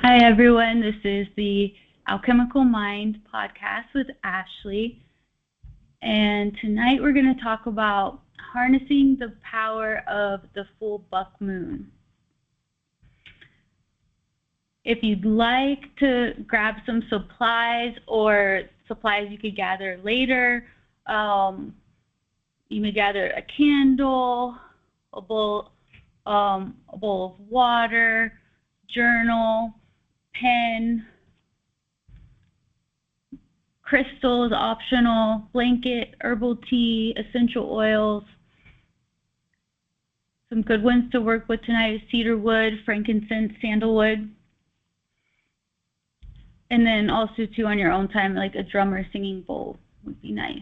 Hi, everyone. This is the Alchemical Mind podcast with Ashley. And tonight we're going to talk about harnessing the power of the full buck moon. If you'd like to grab some supplies or supplies you could gather later, you may gather a candle, a bowl of water, journal, pen, crystal is optional, blanket, herbal tea, essential oils. Some good ones to work with tonight is cedar wood, frankincense, sandalwood. And then also too on your own time, like a drum or singing bowl would be nice.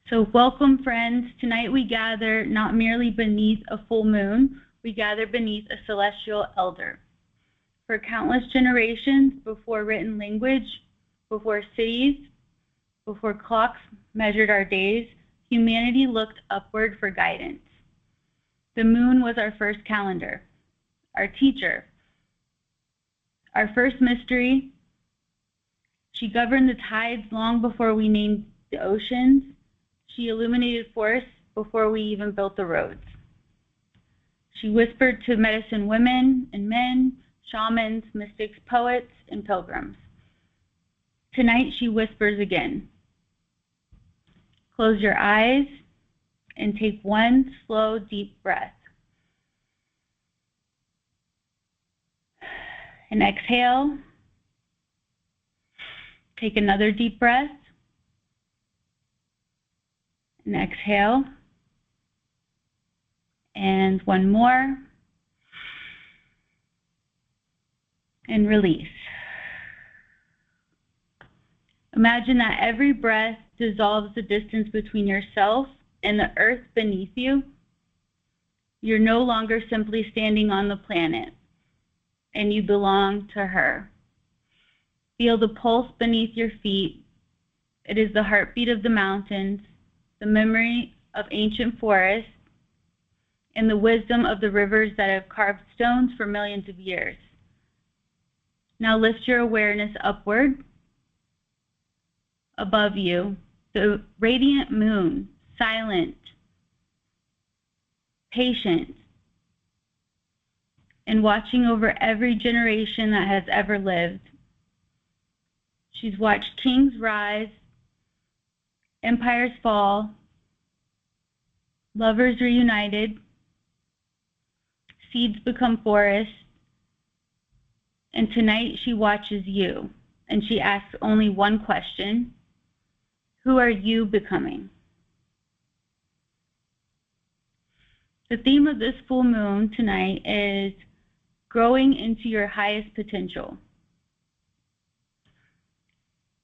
So welcome, friends. Tonight we gather not merely beneath a full moon, we gather beneath a celestial elder. For countless generations, before written language, before cities, before clocks measured our days, humanity looked upward for guidance. The moon was our first calendar, our teacher, our first mystery. She governed the tides long before we named the oceans. She illuminated forests before we even built the roads. She whispered to medicine women and men, shamans, mystics, poets, and pilgrims. Tonight she whispers again. Close your eyes and take one slow, deep breath. And exhale. Take another deep breath. And exhale. And one more. And release. Imagine that every breath dissolves the distance between yourself and the earth beneath you. You're no longer simply standing on the planet, and you belong to her. Feel the pulse beneath your feet. It is the heartbeat of the mountains, the memory of ancient forests, and the wisdom of the rivers that have carved stones for millions of years. Now lift your awareness upward. Above you, the radiant moon, silent, patient, and watching over every generation that has ever lived. She's watched kings rise, empires fall, lovers reunited, seeds become forests, and tonight she watches you, and she asks only one question: who are you becoming? The theme of this full moon tonight is growing into your highest potential.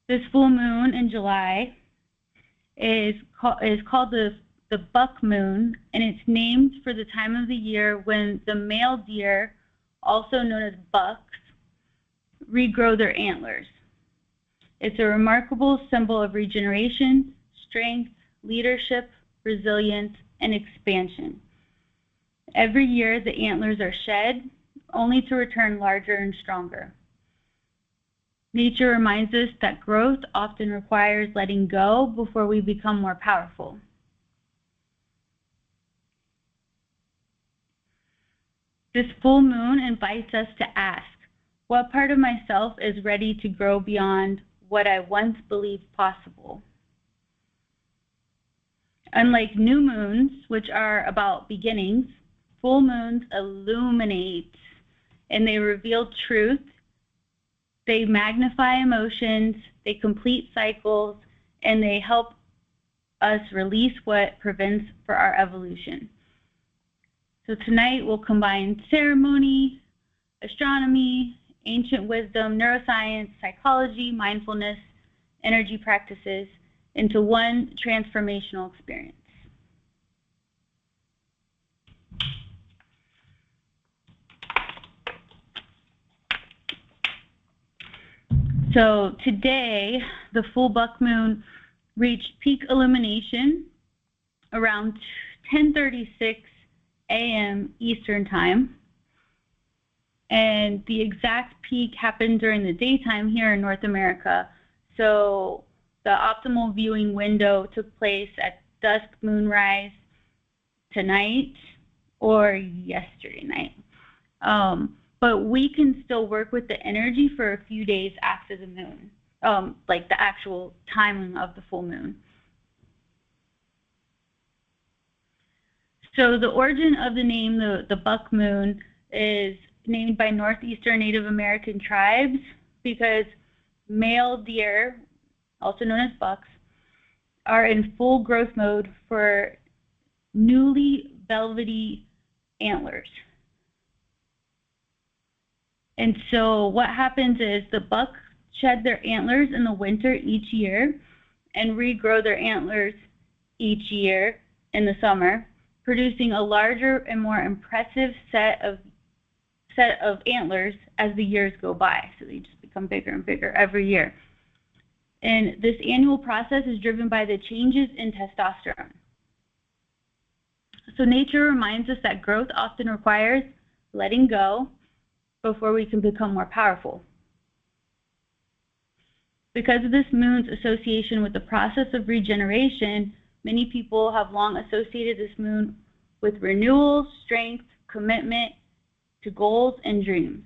This full moon in July is called the buck moon, and it's named for the time of the year when the male deer, also known as bucks, regrow their antlers. It's a remarkable symbol of regeneration, strength, leadership, resilience, and expansion. Every year, the antlers are shed, only to return larger and stronger. Nature reminds us that growth often requires letting go before we become more powerful. This full moon invites us to ask, what part of myself is ready to grow beyond what I once believed possible? Unlike new moons, which are about beginnings, full moons illuminate and they reveal truth. They magnify emotions, they complete cycles, and they help us release what prevents for our evolution. So tonight we'll combine ceremony, astronomy, ancient wisdom, neuroscience, psychology, mindfulness, energy practices into one transformational experience. So today, the full buck moon reached peak illumination around 10:36 a.m. Eastern Time. And the exact peak happened during the daytime here in North America. So the optimal viewing window took place at dusk moonrise tonight or yesterday night. But we can still work with the energy for a few days after the moon, like the actual timing of the full moon. So the origin of the name, the buck moon, is named by Northeastern Native American tribes because male deer, also known as bucks, are in full growth mode for newly velvety antlers. And so what happens is the bucks shed their antlers in the winter each year and regrow their antlers each year in the summer, producing a larger and more impressive set of antlers as the years go by. So they just become bigger and bigger every year. And this annual process is driven by the changes in testosterone. So nature reminds us that growth often requires letting go before we can become more powerful. Because of this moon's association with the process of regeneration, many people have long associated this moon with renewal, strength, commitment to goals and dreams.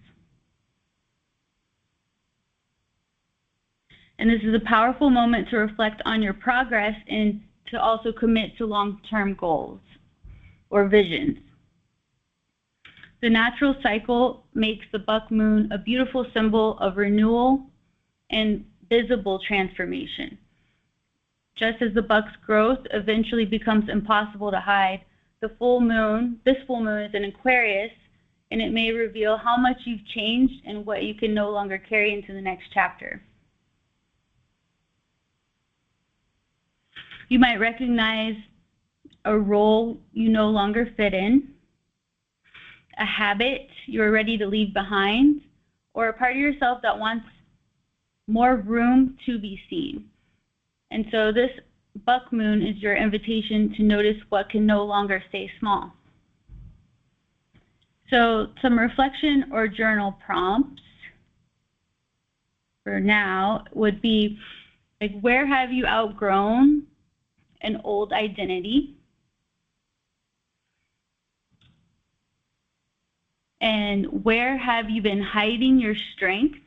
And this is a powerful moment to reflect on your progress and to also commit to long-term goals or visions. The natural cycle makes the buck moon a beautiful symbol of renewal and visible transformation. Just as the buck's growth eventually becomes impossible to hide, this full moon is in Aquarius, and it may reveal how much you've changed and what you can no longer carry into the next chapter. You might recognize a role you no longer fit in, a habit you're ready to leave behind, or a part of yourself that wants more room to be seen. And so this buck moon is your invitation to notice what can no longer stay small. So some reflection or journal prompts for now would be, like, where have you outgrown an old identity? And where have you been hiding your strength?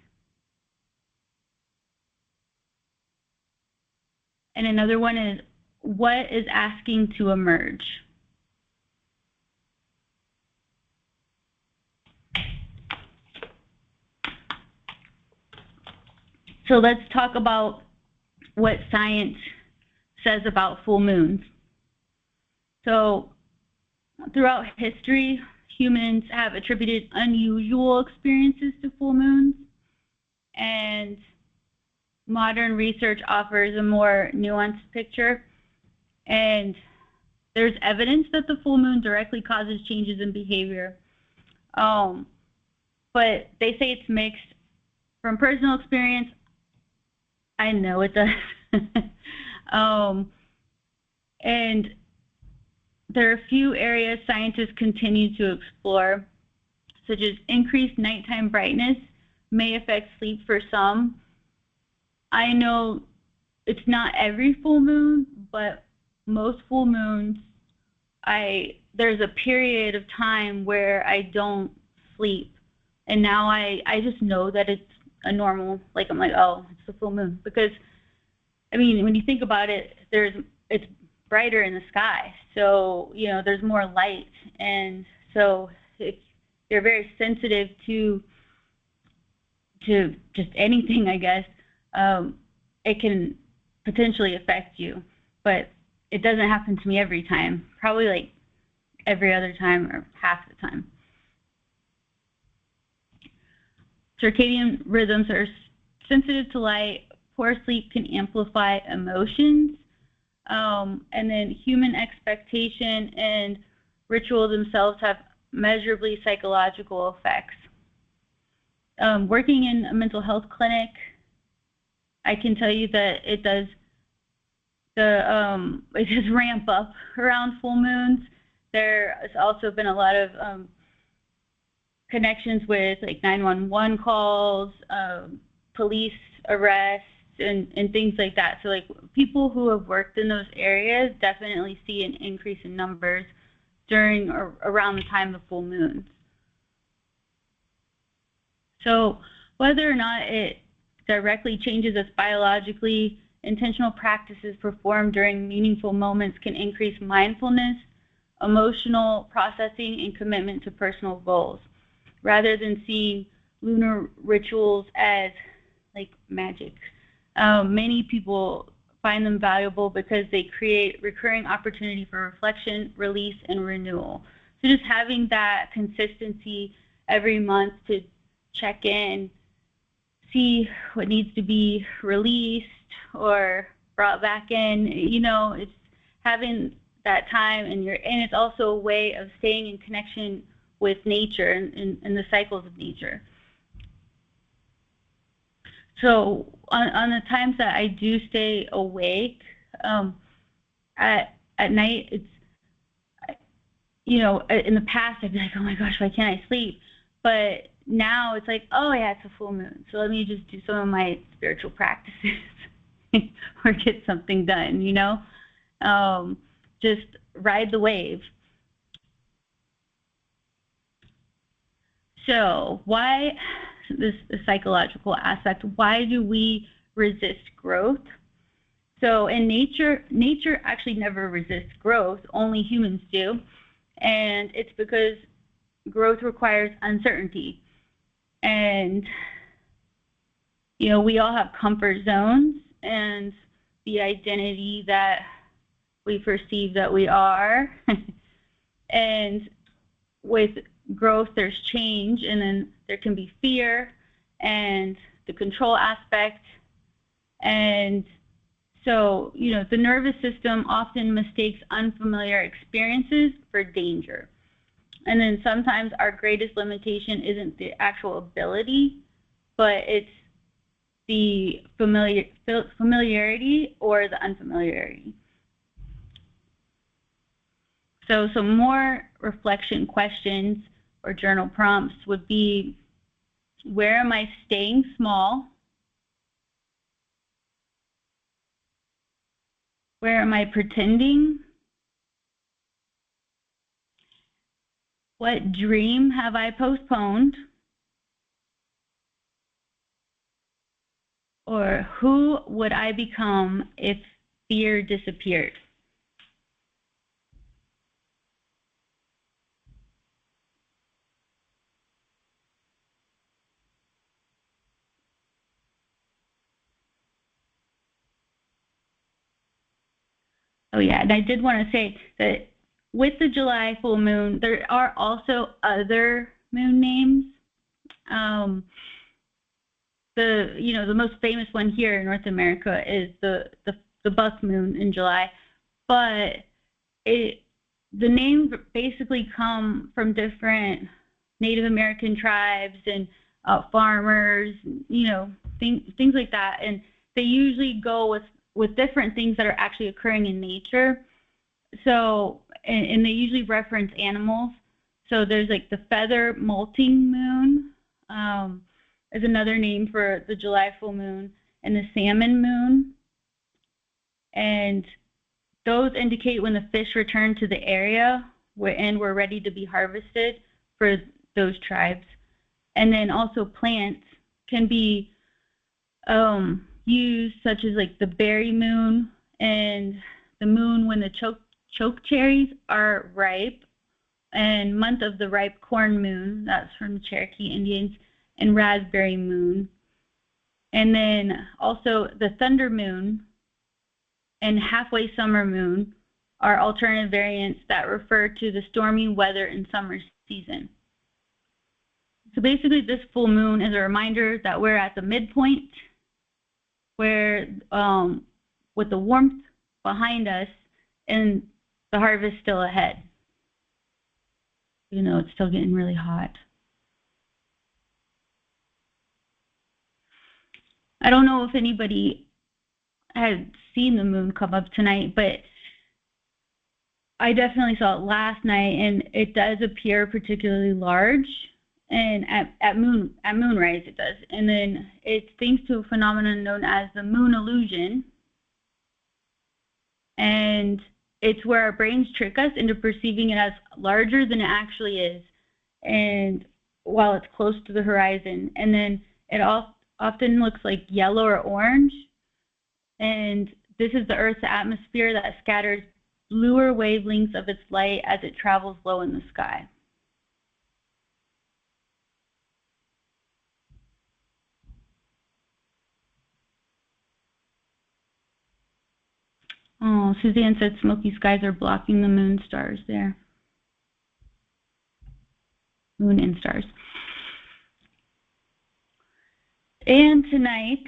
And another one is, what is asking to emerge? So let's talk about what science says about full moons. So throughout history, humans have attributed unusual experiences to full moons, and modern research offers a more nuanced picture. And there's evidence that the full moon directly causes changes in behavior. But they say it's mixed. From personal experience, I know it does. And there are a few areas scientists continue to explore, such as increased nighttime brightness may affect sleep for some. I know it's not every full moon, but most full moons, there's a period of time where I don't sleep. And now I just know that it's a normal, like, I'm like, oh, it's a full moon. Because, I mean, when you think about it, it's brighter in the sky. So, you know, there's more light. And so if you're very sensitive to just anything, I guess, it can potentially affect you. But it doesn't happen to me every time. Probably like every other time or half the time. Circadian rhythms are sensitive to light. Poor sleep can amplify emotions. And then human expectation and ritual themselves have measurably psychological effects. Working in a mental health clinic, I can tell you that it does ramp up around full moons. There has also been a lot of connections with like 911 calls, police arrests, and things like that. So like people who have worked in those areas definitely see an increase in numbers during or around the time of full moons. So whether or not it directly changes us biologically, intentional practices performed during meaningful moments can increase mindfulness, emotional processing, and commitment to personal goals, rather than seeing lunar rituals as like magic. Many people find them valuable because they create recurring opportunity for reflection, release, and renewal. So just having that consistency every month to check in, see what needs to be released or brought back in, you know, it's having that time, and it's also a way of staying in connection with nature and the cycles of nature. So on the times that I do stay awake, at night, it's, you know, in the past I'd be like, oh my gosh, why can't I sleep? But now it's like, oh yeah, it's a full moon, so let me just do some of my spiritual practices or get something done, you know? Just ride the wave. So why this psychological aspect? Why do we resist growth? So in nature actually never resists growth, only humans do. And it's because growth requires uncertainty. And, you know, we all have comfort zones and the identity that we perceive that we are. And with growth, there's change, and then there can be fear and the control aspect. And so, you know, the nervous system often mistakes unfamiliar experiences for danger. And then sometimes our greatest limitation isn't the actual ability, but it's the familiarity or the unfamiliarity. So some more reflection questions or journal prompts would be, where am I staying small? Where am I pretending? What dream have I postponed? Or who would I become if fear disappeared? Oh yeah, and I did want to say that with the July full moon, there are also other moon names. The most famous one here in North America is the buck moon in July, but the names basically come from different Native American tribes and farmers, you know, things like that, and they usually go with different things that are actually occurring in nature. So, and they usually reference animals. So there's like the feather molting moon is another name for the July full moon, and the salmon moon. And those indicate when the fish return to the area and we're ready to be harvested for those tribes. And then also plants can be used, such as like the berry moon and the moon when the choke cherries are ripe, and month of the ripe corn moon, that's from the Cherokee Indians, and raspberry moon. And then also the thunder moon and halfway summer moon are alternative variants that refer to the stormy weather in summer season. So basically this full moon is a reminder that we're at the midpoint, where with the warmth behind us and the harvest still ahead. You know, it's still getting really hot. I don't know if anybody had seen the moon come up tonight, but I definitely saw it last night, and it does appear particularly large. And at moonrise it does. And then it's thanks to a phenomenon known as the moon illusion. And it's where our brains trick us into perceiving it as larger than it actually is, and while it's close to the horizon. And then it often looks like yellow or orange. And this is the Earth's atmosphere that scatters bluer wavelengths of its light as it travels low in the sky. Oh, Suzanne said smoky skies are blocking the moon stars there. Moon and stars. And tonight,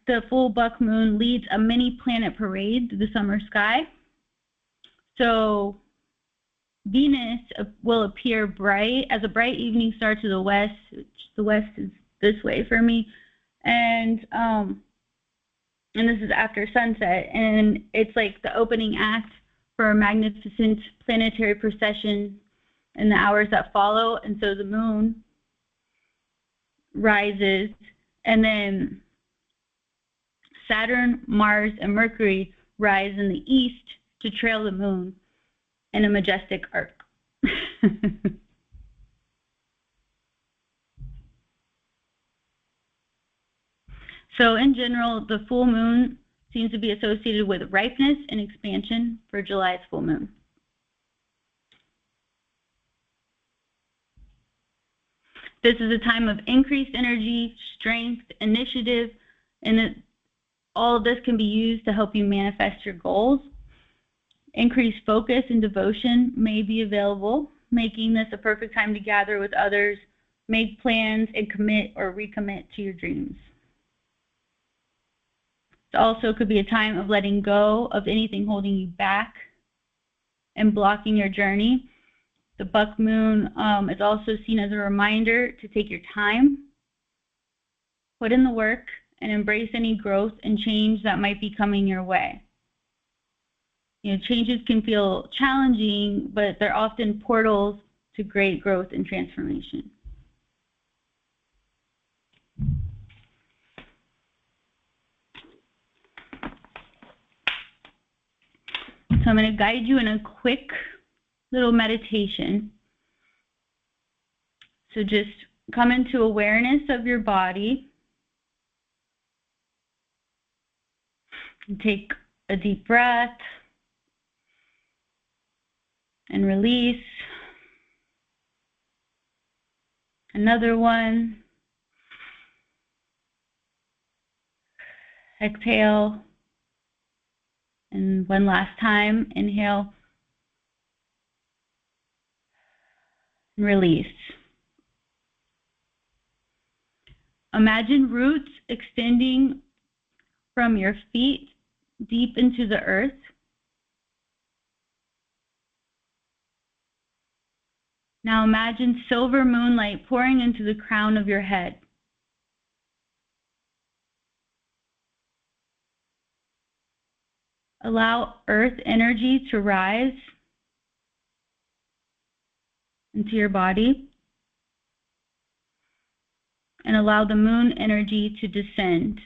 the full buck moon leads a mini planet parade through the summer sky. So Venus will appear bright as a bright evening star to the west, which the west is this way for me. And this is after sunset, and it's like the opening act for a magnificent planetary procession in the hours that follow. And so the moon rises, and then Saturn, Mars, and Mercury rise in the east to trail the moon in a majestic arc. So in general, the full moon seems to be associated with ripeness and expansion for July's full moon. This is a time of increased energy, strength, initiative, and all of this can be used to help you manifest your goals. Increased focus and devotion may be available, making this a perfect time to gather with others, make plans, and commit or recommit to your dreams. It also could be a time of letting go of anything holding you back and blocking your journey. The buck moon is also seen as a reminder to take your time, put in the work, and embrace any growth and change that might be coming your way. You know, changes can feel challenging, but they're often portals to great growth and transformation. So I'm going to guide you in a quick little meditation. So just come into awareness of your body. And take a deep breath and release. Another one. Exhale. And one last time, inhale and release. Imagine roots extending from your feet deep into the earth. Now imagine silver moonlight pouring into the crown of your head. Allow earth energy to rise into your body, and allow the moon energy to descend.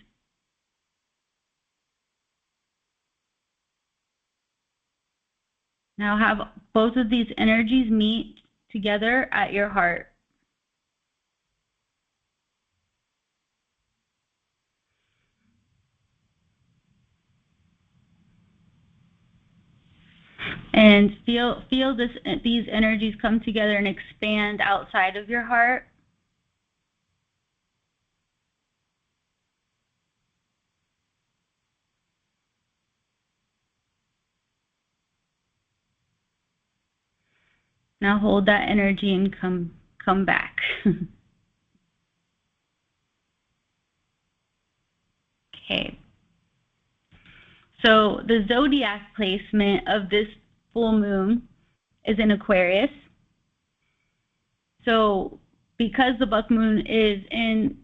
Now have both of these energies meet together at your heart. And feel these energies come together and expand outside of your heart. Now hold that energy and come back. Okay. So the zodiac placement of this full moon is in Aquarius. So because the buck moon is in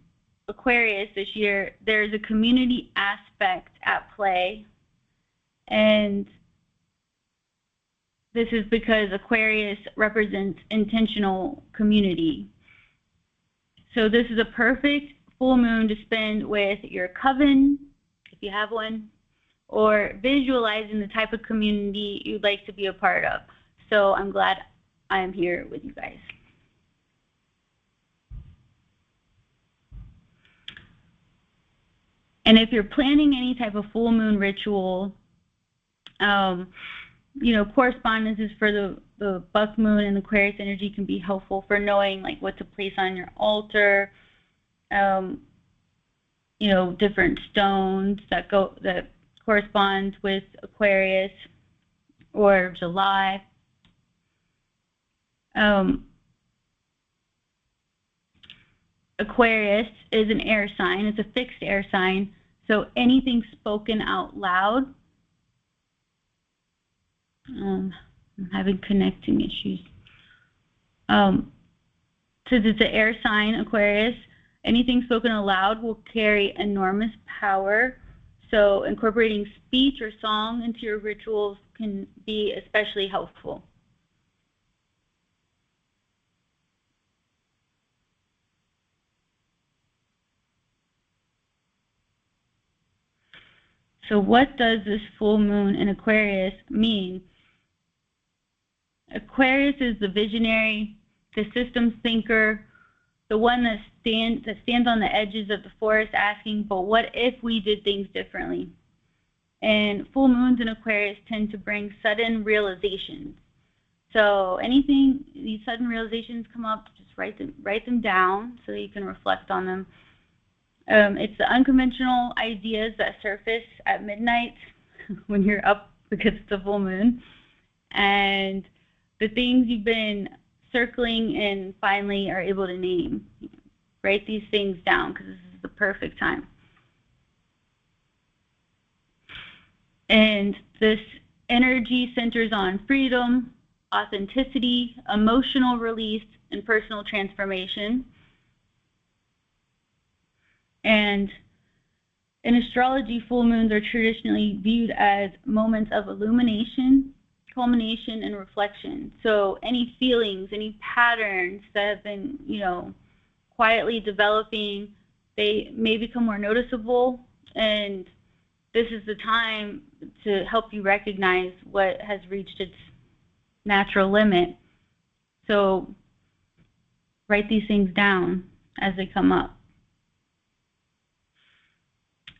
Aquarius this year, there's a community aspect at play, and This is because Aquarius represents intentional community. So this is a perfect full moon to spend with your coven, if you have one, or visualizing the type of community you'd like to be a part of. So I'm glad I am here with you guys. And if you're planning any type of full moon ritual, you know, correspondences for the buck moon and Aquarius energy can be helpful for knowing like what to place on your altar. You know, different stones that correspond with Aquarius or July. Aquarius is an air sign. It's a fixed air sign. So anything spoken out loud. I'm having connecting issues. Since it's an air sign, Aquarius, anything spoken aloud will carry enormous power. So incorporating speech or song into your rituals can be especially helpful. So what does this full moon in Aquarius mean? Aquarius is the visionary, the systems thinker, the one that stands on the edges of the forest asking, but what if we did things differently? And full moons in Aquarius tend to bring sudden realizations. So anything, these sudden realizations come up, just write them down so that you can reflect on them. It's the unconventional ideas that surface at midnight when you're up because it's a full moon. And the things you've been circling and finally are able to name. Write these things down because this is the perfect time. And this energy centers on freedom, authenticity, emotional release, and personal transformation. And in astrology, full moons are traditionally viewed as moments of illumination, culmination, and reflection. So any feelings, any patterns that have been, you know, quietly developing, they may become more noticeable, and this is the time to help you recognize what has reached its natural limit. So write these things down as they come up.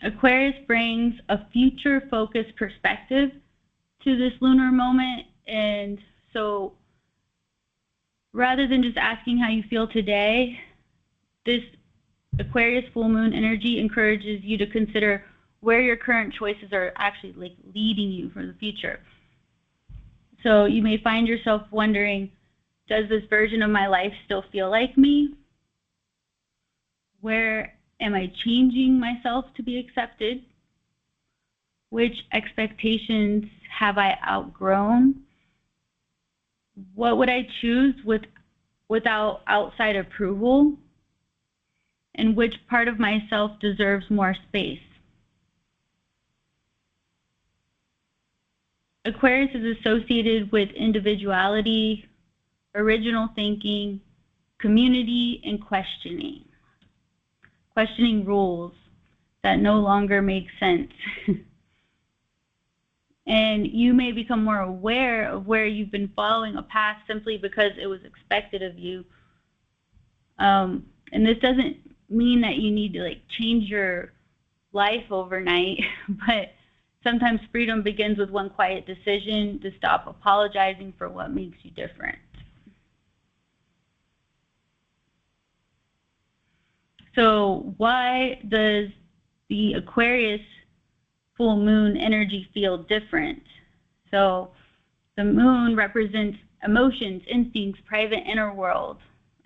Aquarius brings a future-focused perspective to this lunar moment, and so rather than just asking how you feel today, this Aquarius full moon energy encourages you to consider where your current choices are actually like leading you for the future. So you may find yourself wondering, does this version of my life still feel like me? Where am I changing myself to be accepted? Which expectations have I outgrown? What would I choose without outside approval? And which part of myself deserves more space? Aquarius is associated with individuality, original thinking, community, and questioning. Questioning rules that no longer make sense. And you may become more aware of where you've been following a path simply because it was expected of you. And this doesn't mean that you need to like change your life overnight, but sometimes freedom begins with one quiet decision to stop apologizing for what makes you different. So why does the Aquarius full moon energy feel different? So the moon represents emotions, instincts, private inner world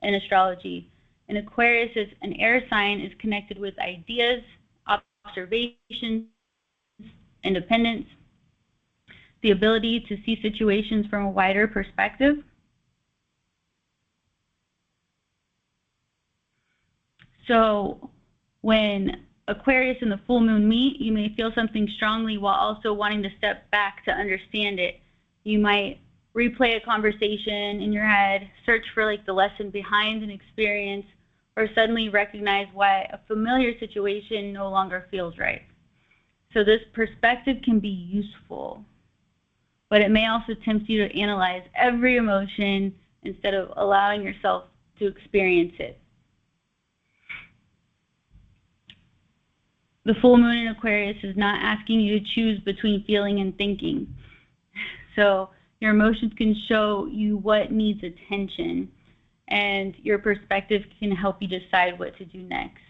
in astrology. And Aquarius is an air sign, is connected with ideas, observations, independence, the ability to see situations from a wider perspective. So when Aquarius and the full moon meet, you may feel something strongly while also wanting to step back to understand it. You might replay a conversation in your head, search for like the lesson behind an experience, or suddenly recognize why a familiar situation no longer feels right. So this perspective can be useful, but it may also tempt you to analyze every emotion instead of allowing yourself to experience it. The full moon in Aquarius is not asking you to choose between feeling and thinking. So your emotions can show you what needs attention, and your perspective can help you decide what to do next.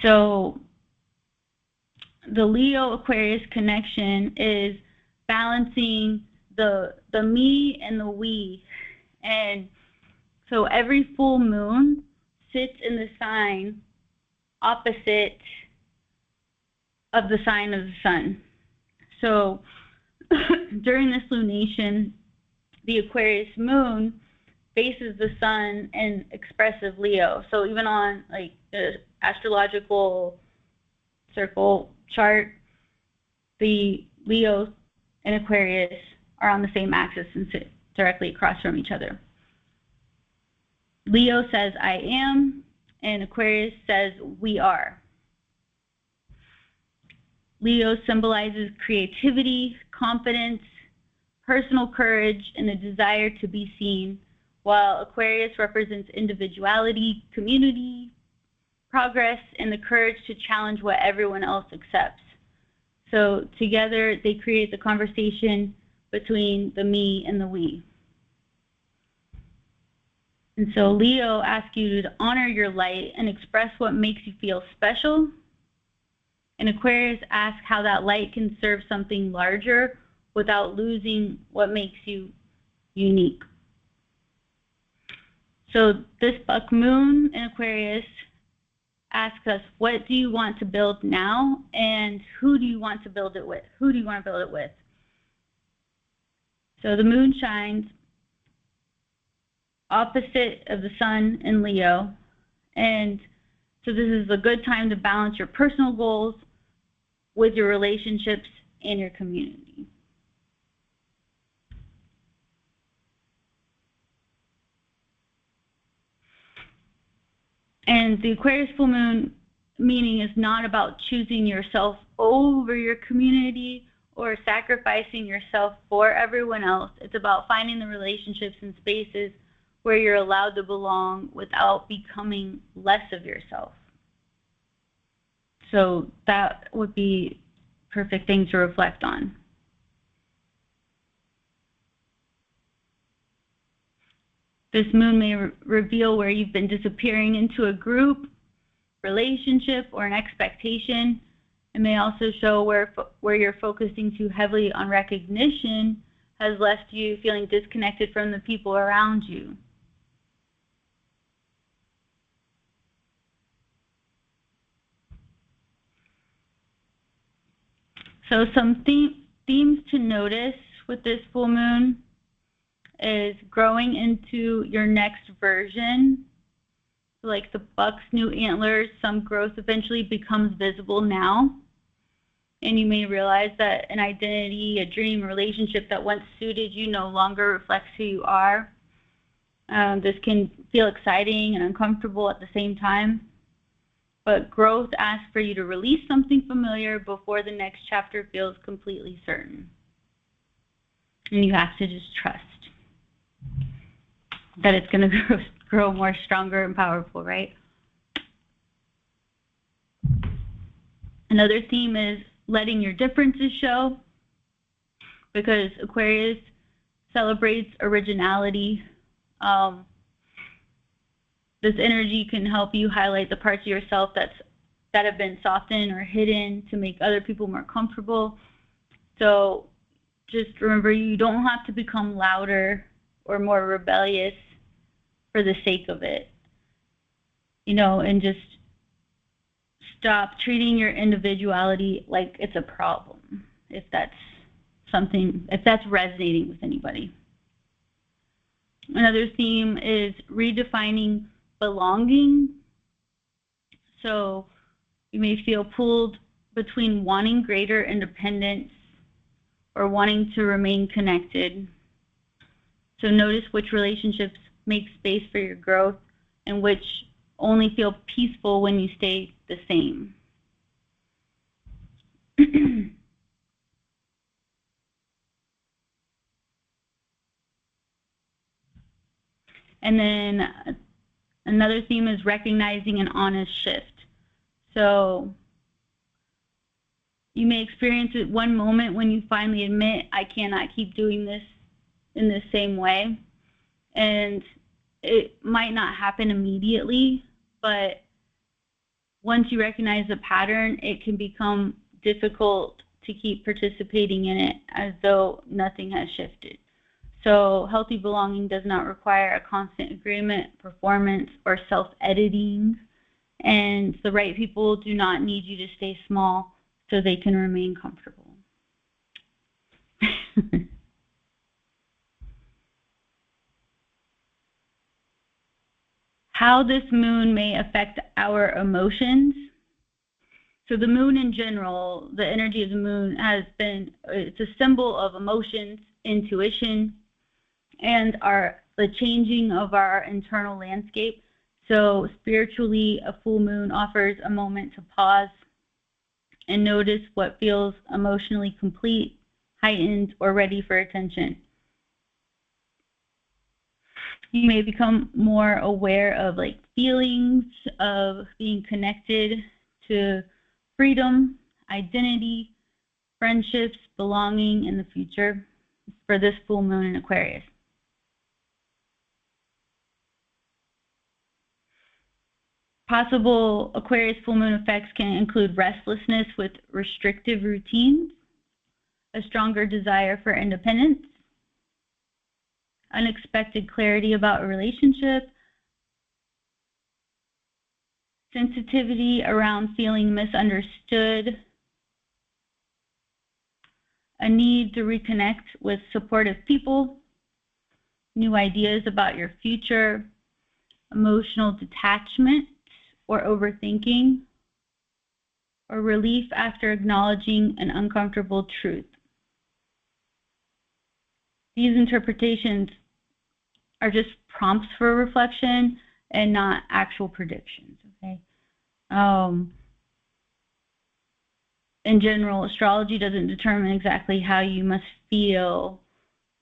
So the Leo-Aquarius connection is balancing the me and the we. And so every full moon sits in the sign opposite of the sign of the sun. So during this lunation, the Aquarius moon faces the sun in expressive Leo. So even on like the astrological circle chart, the Leo and Aquarius are on the same axis and sit directly across from each other. Leo says I am, and Aquarius says we are. Leo symbolizes creativity, confidence, personal courage, and a desire to be seen, while Aquarius represents individuality, community, progress, and the courage to challenge what everyone else accepts. So together they create the conversation between the me and the we. And so Leo asks you to honor your light and express what makes you feel special. And Aquarius asks how that light can serve something larger without losing what makes you unique. So this buck moon in Aquarius asks us, what do you want to build now, and who do you want to build it with? Who do you want to build it with? So the moon shines opposite of the sun in Leo, and so this is a good time to balance your personal goals with your relationships and your community. And the Aquarius full moon meaning is not about choosing yourself over your community or sacrificing yourself for everyone else. It's about finding the relationships and spaces where you're allowed to belong without becoming less of yourself. So that would be a perfect thing to reflect on. This moon may reveal where you've been disappearing into a group, relationship, or an expectation. It may also show where you're focusing too heavily on recognition has left you feeling disconnected from the people around you. So some themes to notice with this full moon is growing into your next version. Like the buck's new antlers, some growth eventually becomes visible now. And you may realize that an identity, a dream, relationship that once suited you no longer reflects who you are. This can feel exciting and uncomfortable at the same time. But growth asks for you to release something familiar before the next chapter feels completely certain. And you have to just trust that it's going to grow more stronger and powerful, right? Another theme is letting your differences show, because Aquarius celebrates originality. This energy can help you highlight the parts of yourself that have been softened or hidden to make other people more comfortable. So just remember, you don't have to become louder or more rebellious for the sake of it, and just stop treating your individuality like it's a problem, if that's resonating with anybody. Another theme is redefining belonging. So you may feel pulled between wanting greater independence or wanting to remain connected. So notice which relationships make space for your growth and which only feel peaceful when you stay the same. And then another theme is recognizing an honest shift. So you may experience it one moment when you finally admit, I cannot keep doing this in the same way. And it might not happen immediately, but once you recognize the pattern, it can become difficult to keep participating in it as though nothing has shifted. So healthy belonging does not require a constant agreement, performance, or self-editing. And the right people do not need you to stay small so they can remain comfortable. How this moon may affect our emotions. So the moon in general, the energy of the moon it's a symbol of emotions, intuition, and the changing of our internal landscape. So spiritually, a full moon offers a moment to pause and notice what feels emotionally complete, heightened, or ready for attention. You may become more aware of feelings of being connected to freedom, identity, friendships, belonging in the future for this full moon in Aquarius. Possible Aquarius full moon effects can include restlessness with restrictive routines, a stronger desire for independence, unexpected clarity about a relationship, sensitivity around feeling misunderstood, a need to reconnect with supportive people, new ideas about your future, emotional detachment or overthinking, or relief after acknowledging an uncomfortable truth. These interpretations are just prompts for reflection and not actual predictions, okay? In general, astrology doesn't determine exactly how you must feel,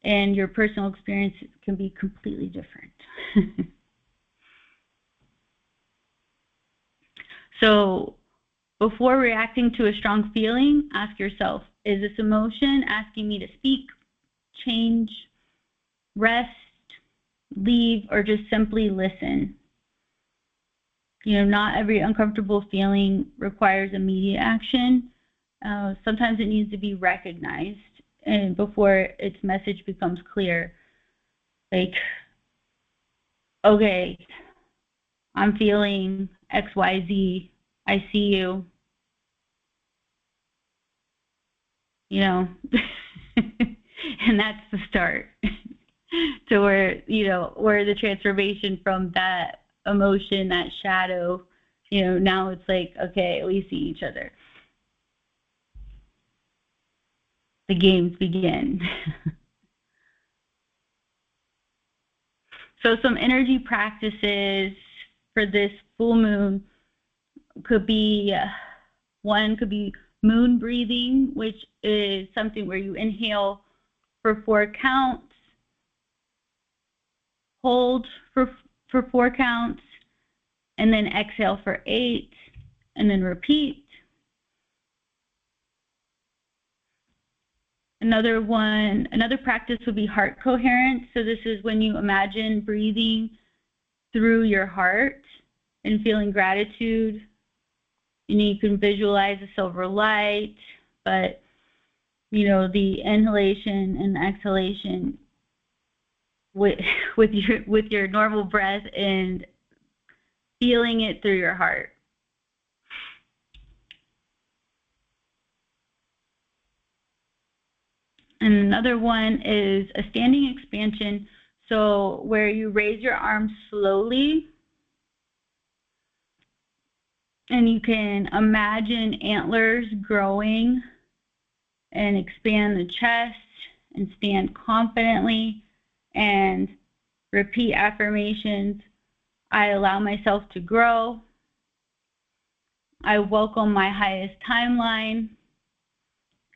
and your personal experience can be completely different. So before reacting to a strong feeling, ask yourself, is this emotion asking me to speak, change, rest, leave, or just simply listen? Not every uncomfortable feeling requires immediate action. Sometimes it needs to be recognized and before its message becomes clear. Okay, I'm feeling XYZ. I see you. And that's the start to where the transformation from that emotion, that shadow, now it's okay, we see each other. The games begin. So some energy practices for this full moon could be, one could be moon breathing, which is something where you inhale for 4 counts, hold for 4 counts, and then exhale for 8, and then repeat. Another practice would be heart coherence. So this is when you imagine breathing through your heart and feeling gratitude. You can visualize a silver light, but the inhalation and exhalation with your normal breath and feeling it through your heart. And another one is a standing expansion, so where you raise your arms slowly and you can imagine antlers growing and expand the chest and stand confidently and repeat affirmations. I allow myself to grow. I welcome my highest timeline,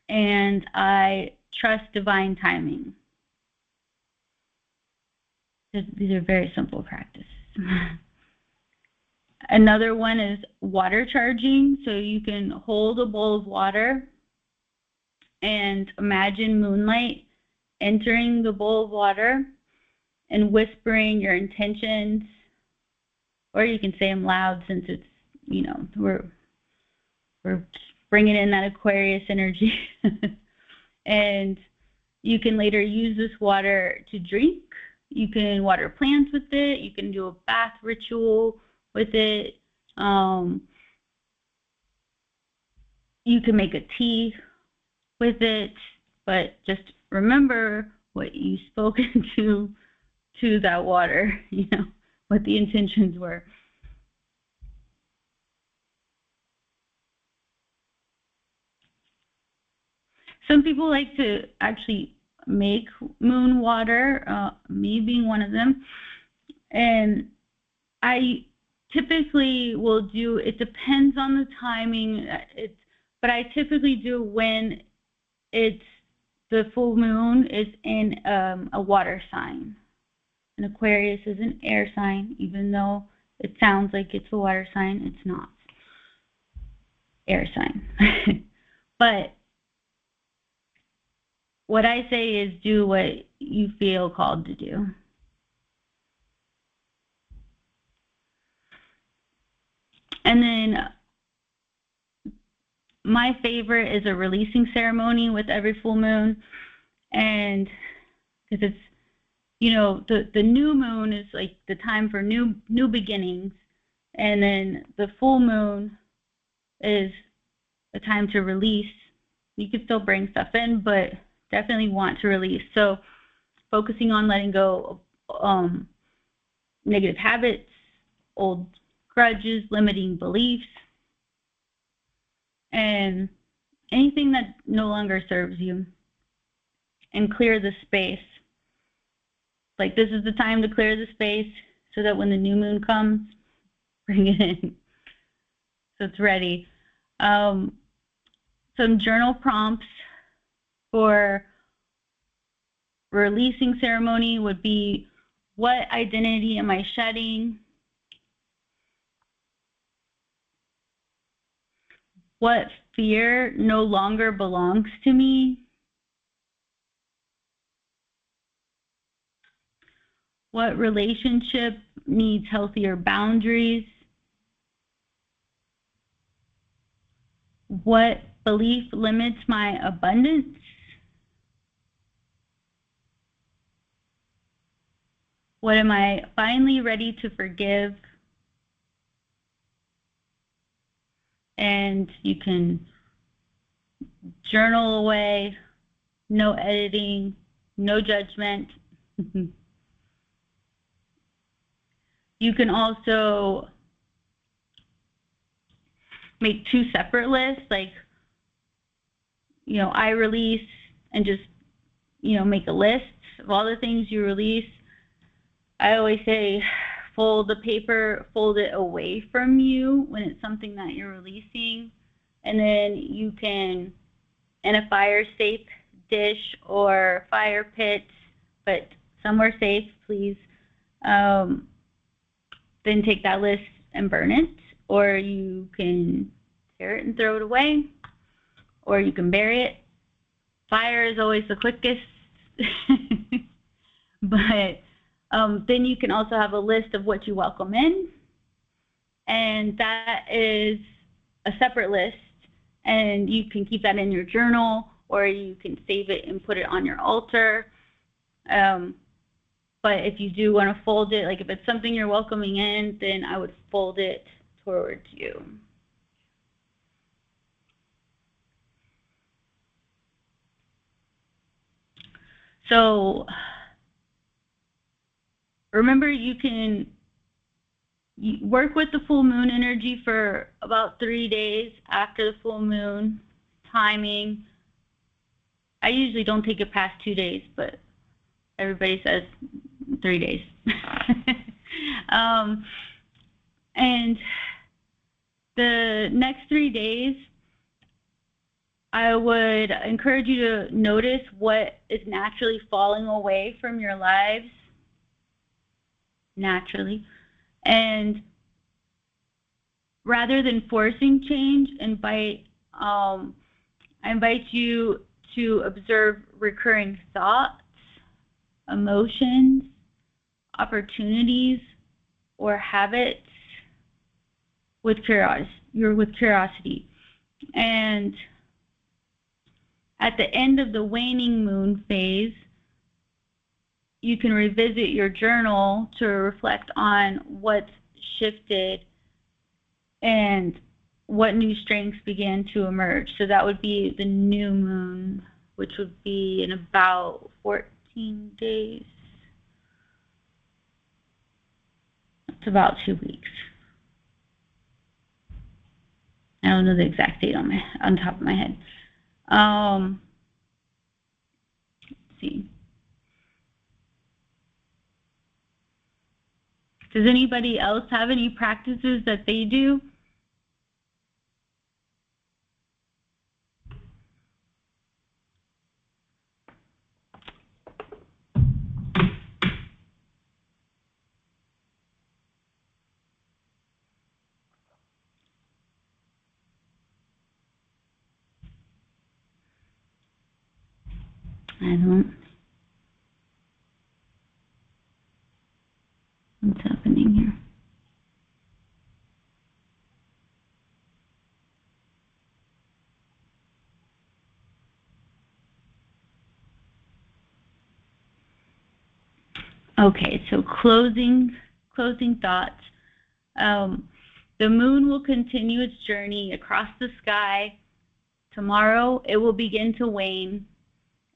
and I trust divine timing. These are very simple practices. Another one is water charging. So you can hold a bowl of water and imagine moonlight entering the bowl of water and whispering your intentions, or you can say them loud since it's, you know, we're bringing in that Aquarius energy. And you can later use this water to drink. You can water plants with it. You can do a bath ritual with it. You can make a tea with it, but just remember what you spoke into that water, you know, what the intentions were. Some people like to actually make moon water, me being one of them. And I typically will do, it depends on the timing, but I typically do when it's the full moon is in a water sign. And Aquarius is an air sign, even though it sounds like it's a water sign, it's not. Air sign. But what I say is do what you feel called to do. And then my favorite is a releasing ceremony with every full moon. And because it's, you know, the new moon is like the time for new beginnings. And then the full moon is a time to release. You can still bring stuff in, but definitely want to release. So focusing on letting go of negative habits, old grudges, limiting beliefs, and anything that no longer serves you, and clear the space. Like, this is the time to clear the space so that when the new moon comes, bring it in. So it's ready. Some journal prompts for releasing ceremony would be, what identity am I shedding? What fear no longer belongs to me? What relationship needs healthier boundaries? What belief limits my abundance? What am I finally ready to forgive? And you can journal away, no editing, no judgment. You can also make 2 separate lists, like, you know, I release, and just, you know, make a list of all the things you release. I always say fold the paper, fold it away from you when it's something that you're releasing. And then you can, in a fire safe dish or fire pit, but somewhere safe, please, then take that list and burn it. Or you can tear it and throw it away, or you can bury it. Fire is always the quickest. But then you can also have a list of what you welcome in, and that is a separate list, and you can keep that in your journal, or you can save it and put it on your altar. But if you do want to fold it, like if it's something you're welcoming in, then I would fold it towards you. So remember, you can work with the full moon energy for about 3 days after the full moon timing. I usually don't take it past 2 days, but everybody says 3 days. And the next 3 days, I would encourage you to notice what is naturally falling away from your lives, naturally. And rather than forcing change, I invite you to observe recurring thoughts, emotions, opportunities, or habits with curiosity. And at the end of the waning moon phase, you can revisit your journal to reflect on what's shifted and what new strengths began to emerge. So that would be the new moon, which would be in about 14 days. It's about 2 weeks. I don't know the exact date on top of my head. Let's see. Does anybody else have any practices that they do? I don't. What's happening here? Okay, so closing thoughts. The moon will continue its journey across the sky. Tomorrow it will begin to wane,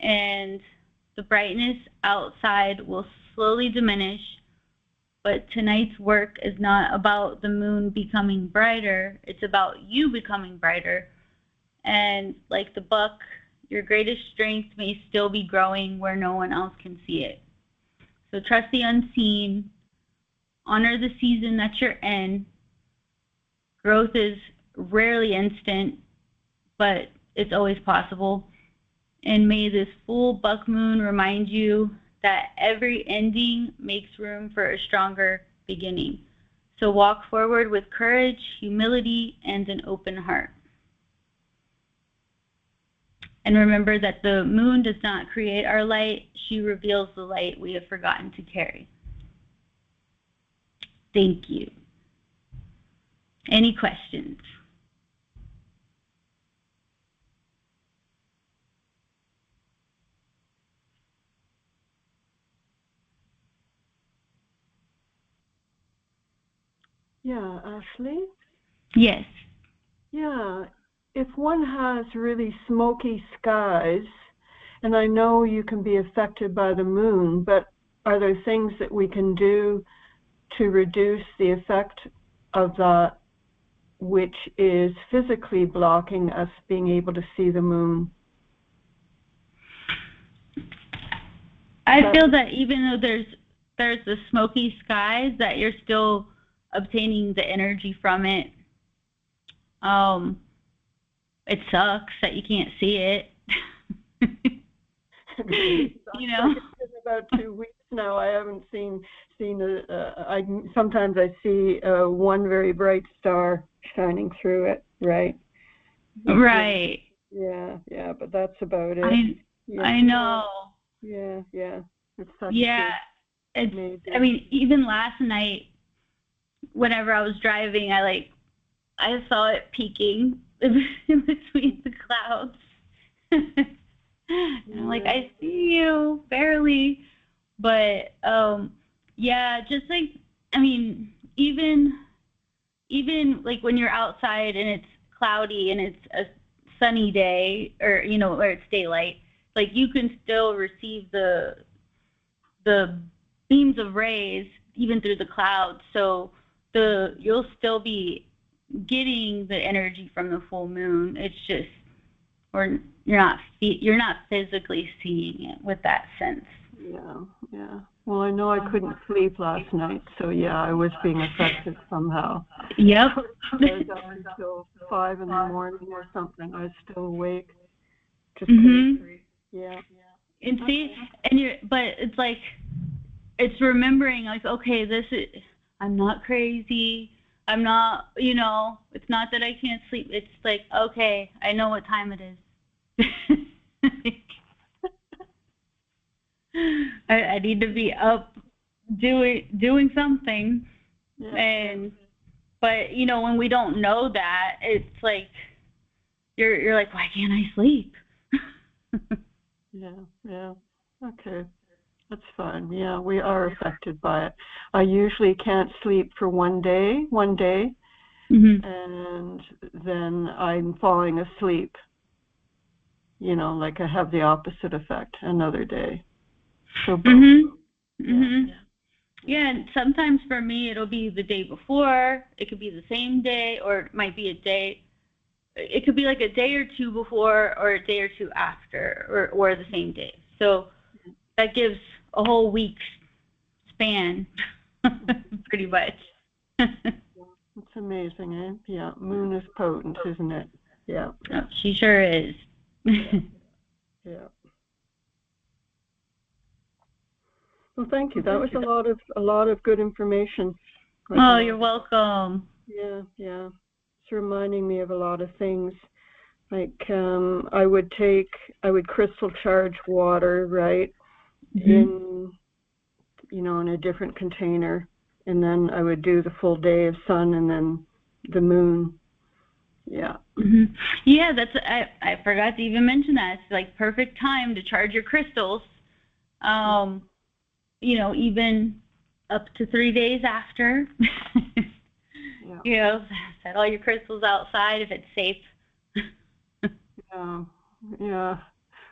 and the brightness outside will slowly diminish. But tonight's work is not about the moon becoming brighter, it's about you becoming brighter. And like the buck, your greatest strength may still be growing where no one else can see it. So trust the unseen, honor the season that you're in. Growth is rarely instant, but it's always possible. And may this full buck moon remind you that every ending makes room for a stronger beginning. So walk forward with courage, humility, and an open heart. And remember that the moon does not create our light. She reveals the light we have forgotten to carry. Thank you. Any questions? Yeah, Ashley? Yes. Yeah, if one has really smoky skies, and I know you can be affected by the moon, but are there things that we can do to reduce the effect of that, which is physically blocking us being able to see the moon? I feel that even though there's the smoky skies, that you're still obtaining the energy from it. It sucks that you can't see it. You know. It's been about 2 weeks now. I haven't seen sometimes I see one very bright star shining through it. Right. Right. Yeah, but that's about it. I know. Yeah. It's such it's. I mean, even last night, whenever I was driving, I saw it peeking in between the clouds. And I'm like, I see you barely, but just like, I mean, even like when you're outside and it's cloudy and it's a sunny day, or where it's daylight, like you can still receive the beams of rays even through the clouds. So you'll still be getting the energy from the full moon. It's just, or you're not physically seeing it with that sense. Yeah, yeah. Well, I know I couldn't sleep last night, so yeah, I was being affected somehow. Yep. I was up until 5 in the morning or something. I was still awake. Just Mhm. yeah. And see, but it's like, it's remembering, like, okay, I'm not crazy. I'm not, it's not that I can't sleep. It's like, okay, I know what time it is. I need to be up doing something. Yeah. But when we don't know that, it's like you're like, why can't I sleep? Yeah. Okay. That's fine. Yeah, we are affected by it. I usually can't sleep for one day, Mhm. and then I'm falling asleep. Like I have the opposite effect another day. So both. Mhm. Yeah. Mhm. Yeah, and sometimes for me it'll be the day before, it could be the same day, or it might be a day. It could be like a day or two before or a day or two after, or the same day. So that gives a whole week's span, pretty much. It's amazing, eh? Yeah, moon is potent, isn't it? Yeah. Oh, she sure is. Yeah. Well, thank you. That was a lot of good information. Oh, you're welcome. Yeah. It's reminding me of a lot of things. Like I would crystal charge water, right? Mhm. In a different container, and then I would do the full day of sun and then the moon. Yeah. Mhm. Yeah, I forgot to even mention that. It's like perfect time to charge your crystals. Even up to 3 days after. Set all your crystals outside if it's safe. Yeah.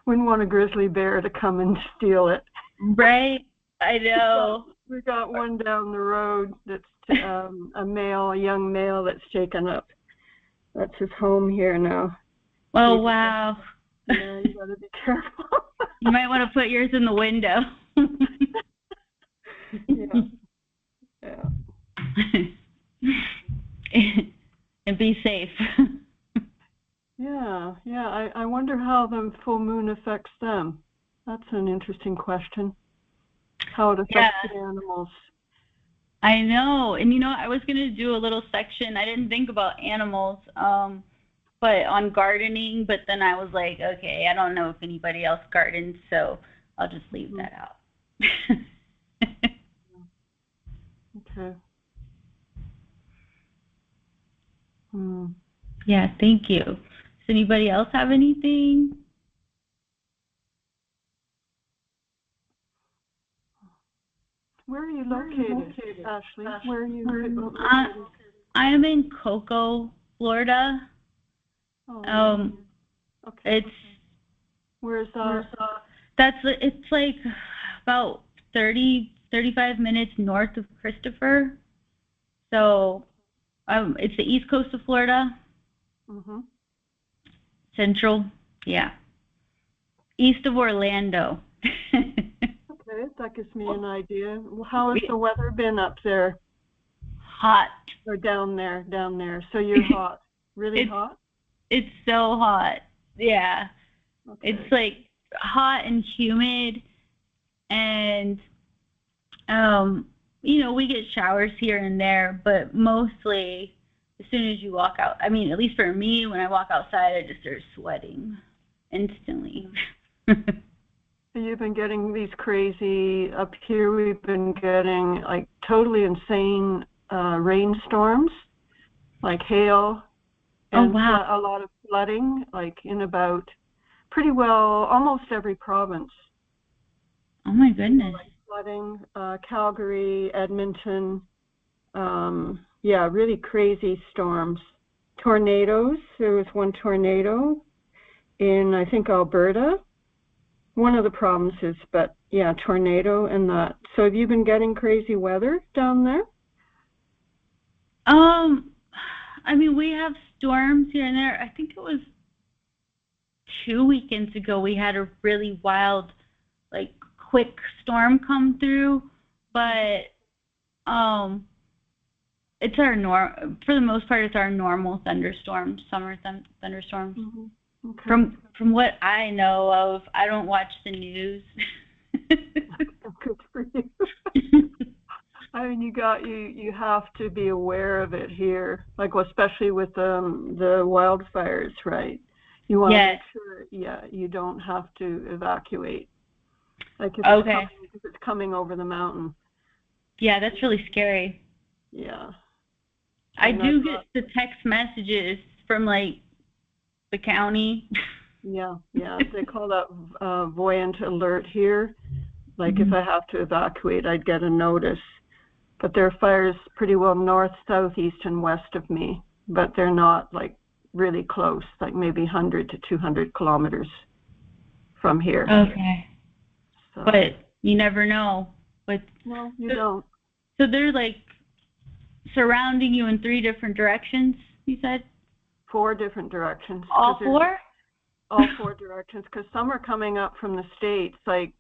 Wouldn't want a grizzly bear to come and steal it. Right? I know. We got one down the road that's a young male that's taken up. That's his home here now. Oh, wow. Yeah, you gotta be careful. You might want to put yours in the window. Yeah. And be safe. Yeah. I wonder how the full moon affects them. That's an interesting question. How it affects the animals. I know. And I was going to do a little section. I didn't think about animals, but on gardening, but then I was like, okay, I don't know if anybody else gardens, so I'll just leave that out. Okay. Yeah, thank you. Does anybody else have anything? Where are you located, Ashley? Where are you located? I am in Cocoa, Florida. Okay. Where's that? It's like about 35 minutes north of Christopher. So, it's the east coast of Florida. Mhm. Central, yeah. East of Orlando. Okay, that gives me an idea. How has the weather been up there? Hot. Or down there? So you're hot. Really hot? It's so hot. Yeah. Okay. It's like hot and humid, and we get showers here and there, but mostly as soon as you walk out, I mean, at least for me, when I walk outside, I just start sweating instantly. You've been getting these crazy, up here we've been getting like totally insane rainstorms, like hail, and a lot of flooding, like in about pretty well almost every province. Oh my goodness. Like flooding, Calgary, Edmonton, really crazy storms. Tornadoes, there was one tornado in, I think, Alberta, one of the provinces, but yeah, tornado and that. So have you been getting crazy weather down there? I mean, we have storms here and there. I think it was 2 weekends ago we had a really wild, like, quick storm come through, but it's for the most part it's our normal thunderstorms, summer thunderstorms. Mm-hmm. Okay. From what I know of, I don't watch the news. Good for you. I mean, you have to be aware of it here, like especially with the wildfires, right? You want to make sure, you don't have to evacuate. Like if it's coming over the mountain. Yeah, that's really scary. Yeah. I do get the text messages from like the county. Yeah. They call that voyant alert here. Like if I have to evacuate, I'd get a notice. But there are fires pretty well north, south, east, and west of me. But they're not like really close, like maybe 100 to 200 kilometers from here. Okay. So. But you never know. No, you don't. So they're like surrounding you in 3 different directions, you said? 4 different directions. All 4? All 4 directions, because some are coming up from the States. Like,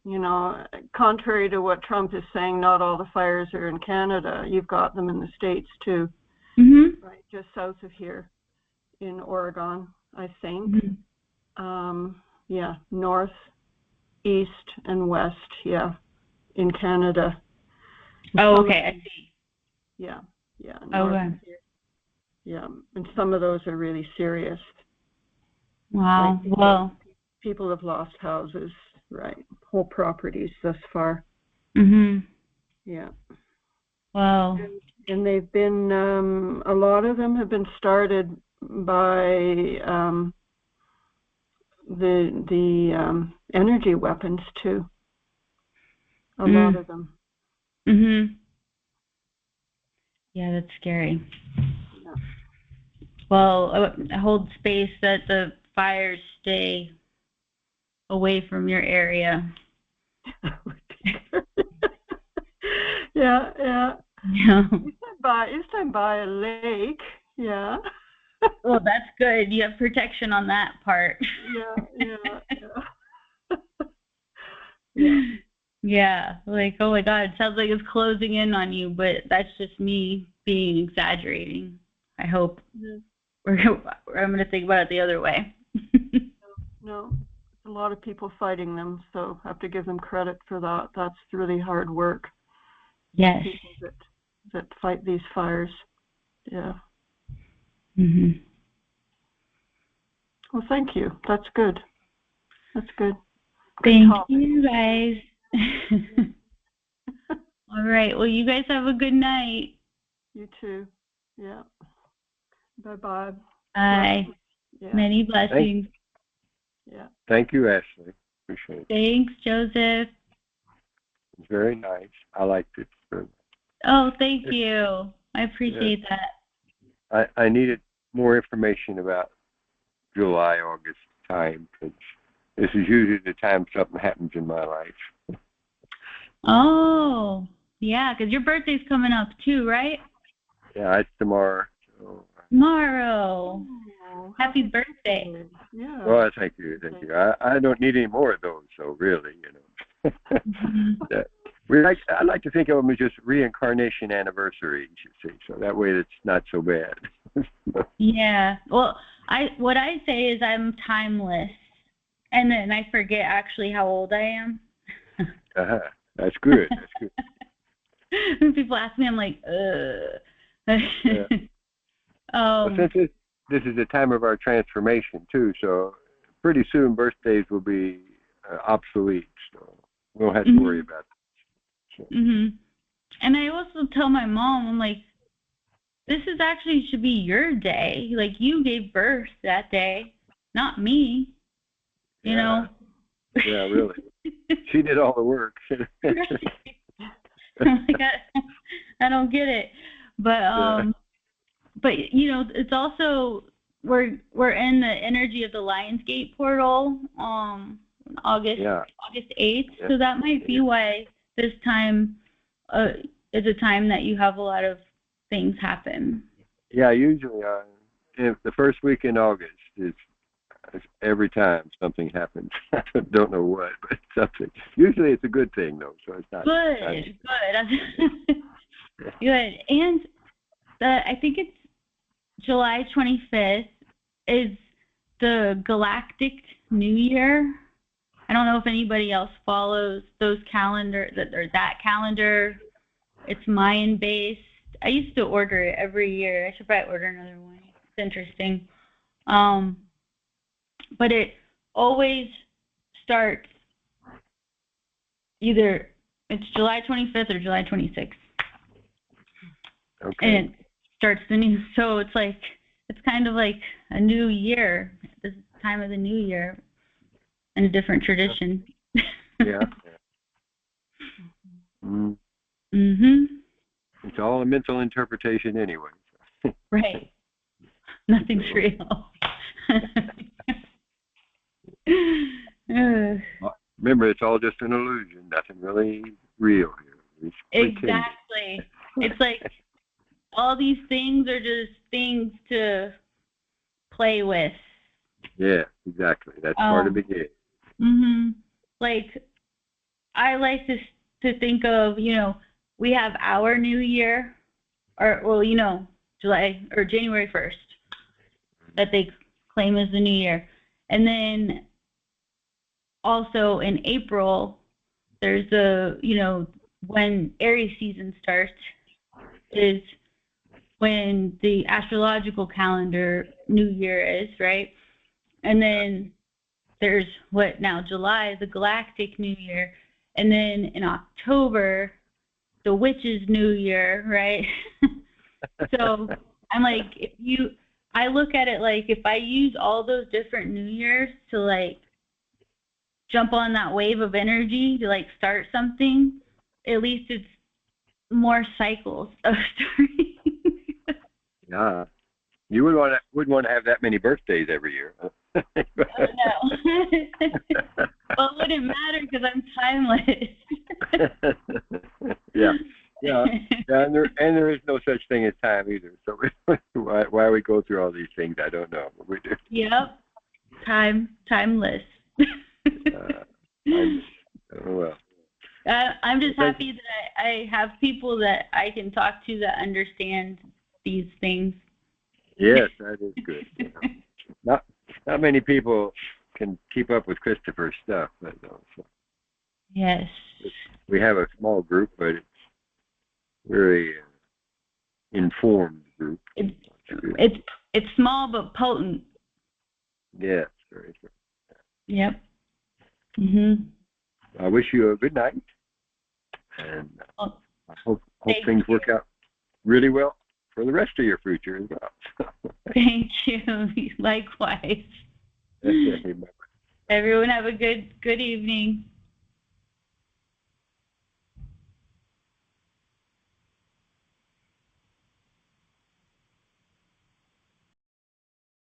contrary to what Trump is saying, not all the fires are in Canada. You've got them in the States too. Mm-hmm. Right, just south of here in Oregon, I think. Mm-hmm. North, east, and west, in Canada. Oh, okay, I see. Yeah. Okay. Yeah, and some of those are really serious. Wow. Like people have lost houses, right? Whole properties thus far. Mhm. Yeah. Wow. And they've been a lot of them have been started by the energy weapons too. A lot of them. Mhm. Yeah, that's scary. Yeah. Well, hold space that the fires stay away from your area. Yeah. Yeah. You stand by a lake. Yeah. Well, that's good. You have protection on that part. Yeah. Yeah. Like, oh my God, it sounds like it's closing in on you, but that's just me being exaggerating. I hope. I'm going to think about it the other way. No. A lot of people fighting them, so I have to give them credit for that. That's really hard work. Yes. People that fight these fires. Yeah. Mhm. Well, thank you. That's good. Thank you, guys. All right. Well, you guys have a good night. You too. Yeah. Bye-bye. Bye. Yeah. Many blessings. Yeah. Thank you, Ashley. Appreciate it. Thanks, Joseph. It's very nice. I liked it very much. Oh, thank you. I appreciate that. I needed more information about July, August time, because this is usually the time something happens in my life. Oh, yeah, because your birthday's coming up too, right? Yeah, it's tomorrow. So. Tomorrow. Oh, happy birthday. Yeah. Well, thank you. I don't need any more of those, so really, I like to think of them as just reincarnation anniversaries, you see, so that way it's not so bad. Yeah. Well, what I say is I'm timeless, and then I forget actually how old I am. That's good. When people ask me, I'm like, Yeah. Well, since this is the time of our transformation too, so pretty soon birthdays will be obsolete, so we don't have to worry about it. So. And I also tell my mom, I'm like, this is actually should be your day. Like, you gave birth that day, not me. You know? Yeah, really. She did all the work. Like, I don't get it. But it's also we're in the energy of the Lionsgate portal August 8th. Yeah. So that might be why this time is a time that you have a lot of things happen. Yeah, usually if the first week in August is every time something happens. I don't know what, but something. Usually it's a good thing, though, so it's not. Good. Good. And I think it's July 25th is the Galactic New Year. I don't know if anybody else follows those that calendar. It's Mayan based. I used to order it every year. I should probably order another one. It's interesting. But it always starts either it's July 25th or July 26th. Okay. And it starts the new, so it's kind of like a new year, this time of the new year, and a different tradition. Yeah. It's all a mental interpretation anyway. Right. Nothing's real. Remember, it's all just an illusion. Nothing really real here. Exactly. It's like all these things are just things to play with. Yeah, exactly. That's part of the game. Like, I like to think of, we have our new year, July or January 1st, that they claim as the new year. And then also in April, there's when Aries season starts is when the astrological calendar new year is, right? And then there's July, the galactic new year. And then in October, the witch's new year, right? So I'm like, I look at it like if I use all those different new years to like jump on that wave of energy to like start something, at least it's more cycles of starting. Yeah. You wouldn't want to have that many birthdays every year. Oh, no. Well, it wouldn't matter because I'm timeless. Yeah. And there is no such thing as time either. So why we go through all these things, I don't know. But we do. Yep. Timeless. Well. I'm just happy that I have people that I can talk to that understand these things. Yes, that is good. Not many people can keep up with Christopher's stuff, but so. Yes. We have a small group, but it's very informed group. It's small but potent. Yes, very true. Yep. I wish you a good night, and I hope things work out really well for the rest of your future as well. Thank you. Likewise. Okay, Everyone have a good evening.